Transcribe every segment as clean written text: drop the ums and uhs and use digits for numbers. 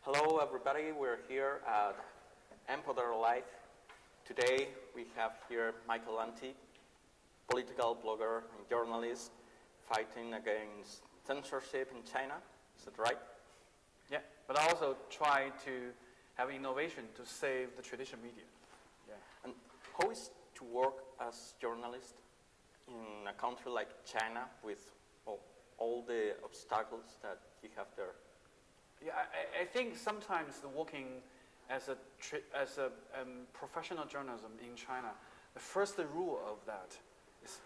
Hello, everybody. We're here at Empodera Live. Today, we have here Michael Anti, political blogger and journalist, fighting against censorship in China. Is that right? Yeah, but I also try to have innovation to save the traditional media. Yeah. And how is to work as journalist in a country like China with all the obstacles that you have there? Yeah, I think sometimes the working as a professional journalism in China, the first rule of that is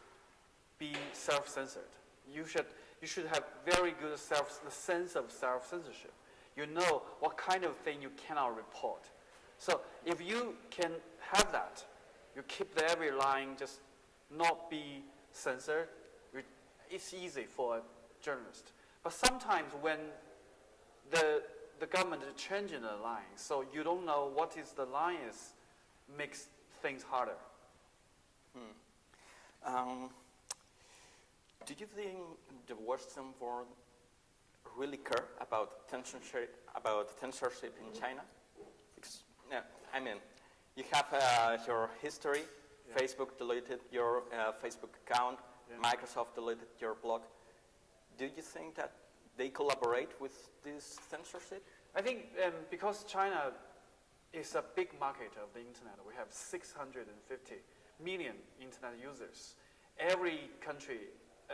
be self-censored. You should have very good sense of self-censorship. You know what kind of thing you cannot report. So if you can have that, you keep every line just not be censored, it's easy for a journalist. But sometimes when the government is changing the line, so you don't know what is the line is, makes things harder. Do you think the Western world really care about censorship in China? Because, I mean, you have your history. Yeah. Facebook deleted your Facebook account. Yeah. Microsoft deleted your blog. Do you think that they collaborate with this censorship? I think because China is a big market of the internet, we have 650 million internet users. Every country,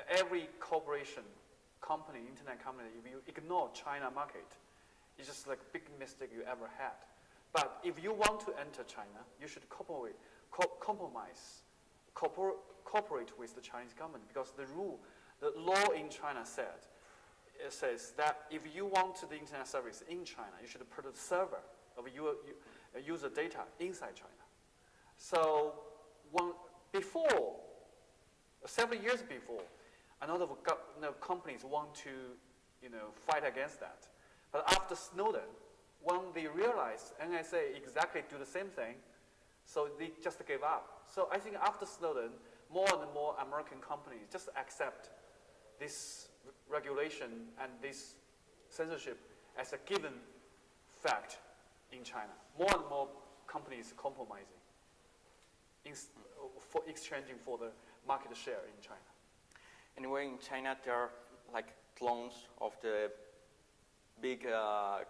every corporation, company, internet company, if you ignore China market, it's just like big mistake you ever had. But if you want to enter China, you should cooperate with the Chinese government, because the law in China says that if you want the internet service in China, you should put a server of your user data inside China. So several years before, a lot of companies want to fight against that. But after Snowden, when they realized NSA exactly do the same thing, so they just gave up. So I think after Snowden, more and more American companies just accept this regulation and this censorship as a given fact in China. More and more companies compromising for exchanging for the market share in China. Anyway, in China, there are like clones of the big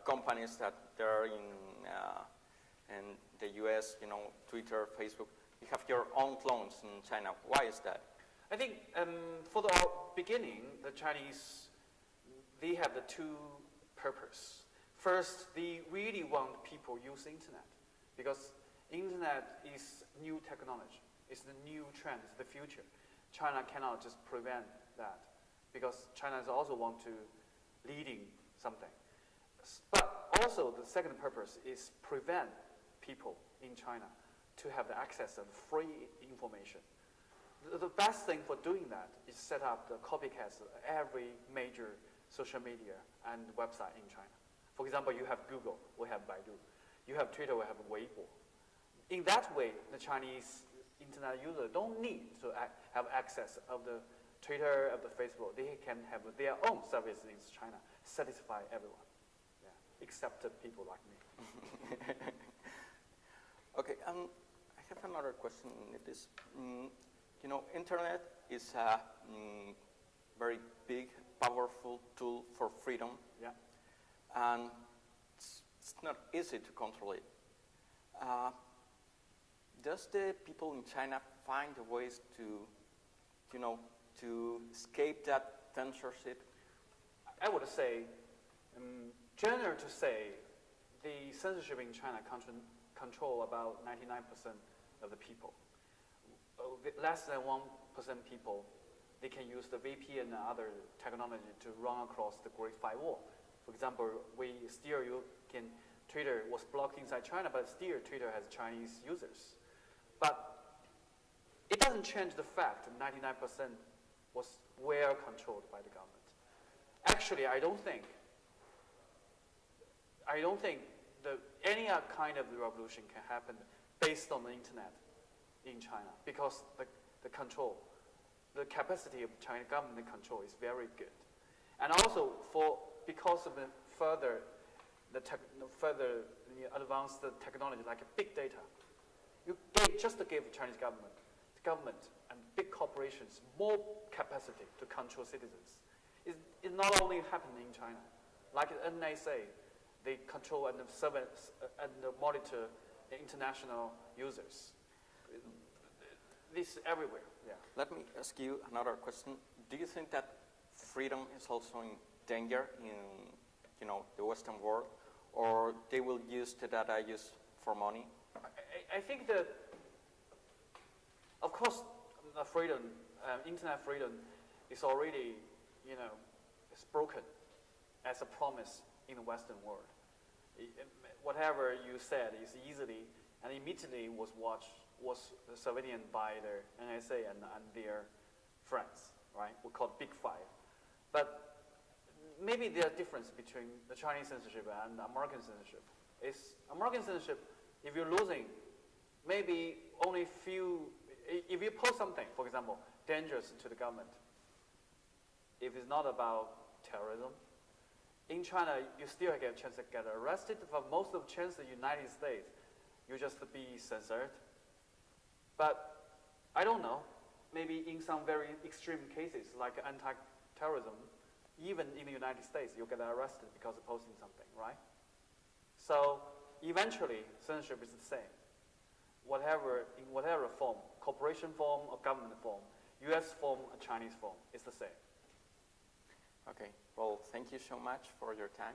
companies that there are in the US, Twitter, Facebook. You have your own clones in China. Why is that? I think for the beginning, the Chinese, they have the two purpose. First, they really want people use internet, because internet is new technology. It's the new trend, it's the future. China cannot just prevent that, because China also want to leading something. But also the second purpose is prevent people in China to have the access of free information. The best thing for doing that is set up the copycats of every major social media and website in China. For example, you have Google, we have Baidu. You have Twitter, we have Weibo. In that way, the Chinese internet user don't need to have access of the Twitter, of the Facebook. They can have their own services in China, satisfy everyone, except people like me. Okay, I have another question. It is, internet is a very big, powerful tool for freedom. Yeah. And it's not easy to control it. Does the people in China find ways to escape that censorship? I would say, general to say, the censorship in China control about 99% of the people. Less than 1% people, they can use the VPN and other technology to run across the Great Firewall. For example, Twitter was blocked inside China, but still Twitter has Chinese users. But it doesn't change the fact that 99% was well controlled by the government. Actually, I don't think that any kind of revolution can happen based on the internet in China, because the control, the capacity of Chinese government control is very good. And also because of the further further advanced technology like big data. You just give Chinese government and big corporations more capacity to control citizens. It not only happened in China, like the NSA, they control and monitor the international users. This is everywhere. Yeah. Let me ask you another question. Do you think that freedom is also in danger in, the Western world, or they will use the data used for money? I think that, of course, the freedom, internet freedom, is already, it's broken as a promise in the Western world. Whatever you said is easily and immediately was surveilled by the NSA and their friends, right? We call it Big Five. But maybe there are difference between the Chinese censorship and American censorship. American censorship, if you're losing, maybe only few, if you post something, for example, dangerous to the government, if it's not about terrorism, in China, you still get a chance to get arrested, but most of the chance in the United States, you just be censored. But I don't know, maybe in some very extreme cases, like anti-terrorism, even in the United States, you get arrested because of posting something, right? So eventually, censorship is the same. In whatever form, corporation form or government form, US form or Chinese form, it's the same. Okay, well, thank you so much for your time.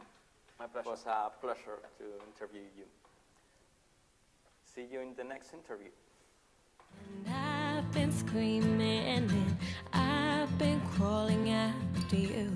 My pleasure. It was a pleasure to interview you. See you in the next interview. And I've been screaming and I've been crawling after you.